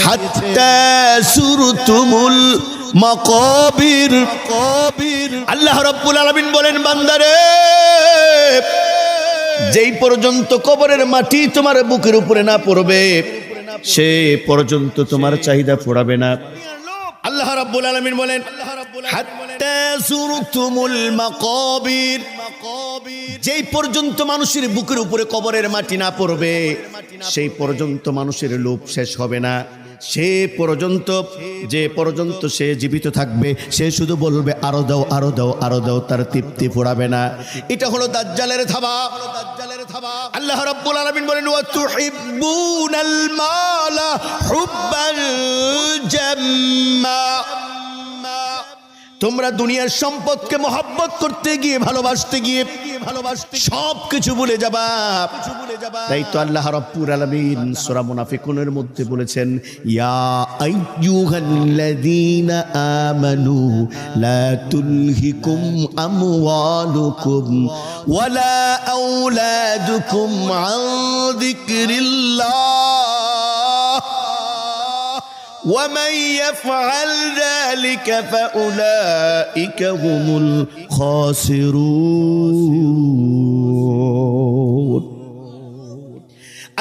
হাত্তা সুরতুমুল মাকাবির। আল্লাহ রাব্বুল আলামিন বলেন, বান্দারে যেই পর্যন্ত কবরের মাটি তোমার বুকের উপরে না পড়বে সে পর্যন্ত তোমার চাহিদা ফুরাবে না। আল্লাহ রাব্বুল আলামিন বলেন, হাত্তা সুরতুমুল মাকাবির, যেই পর্যন্ত মানুষের বুকের উপরে কবরের মাটি না পড়বে সেই পর্যন্ত মানুষের লোভ শেষ হবে না। সে পর্যন্ত, যে পর্যন্ত সে জীবিত থাকবে সে শুধু বলবে আরো দাও, আরো দাও, আরো দাও, তার তৃপ্তি ফুরাবে না। এটা হলো দাজ্জালের থাবা। আল্লাহ রাব্বুল আলামিন বলেন, ওয়া তুহিব্বুনাল মালা হুব্বাল জাম্মা, তোমরা দুনিয়ার সম্পদকে মহব্বত করতে গিয়ে, ভালোবাসতে গিয়ে সব কিছু ভুলে যাবা। তাই তো আল্লাহ রাব্বুল আলামিন সূরা মুনাফিকুনের মধ্যে বলেছেন, ইয়া আইয়ুহাল্লাযীনা আমানু লা তুলহিকুম আমওয়ালুকুম ওয়ালা আওলাদুকুম আন যিকরিল্লাহ ومن يفعل ذلك فأولئك هم الخاسرون।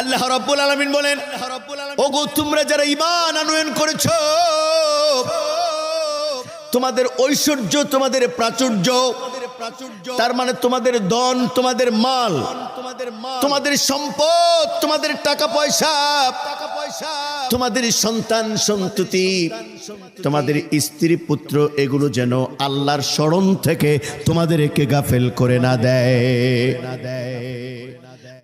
আল্লাহ রাব্বুল আলামিন বলেন, ওগো তোমরা যারা ঈমান আনয়ন করেছো, তোমাদের ঐশ্বর্য, তোমাদের প্রাচুর্য, তার মানে তোমাদের ধন, তোমাদের মাল, তোমাদের সম্পদ, তোমাদের টাকা পয়সা, তোমাদের সন্তান সন্ততি, তোমাদের স্ত্রী পুত্র, এগুলো যেন আল্লাহর স্মরণ থেকে তোমাদেরকে গাফেল করে না দেয়।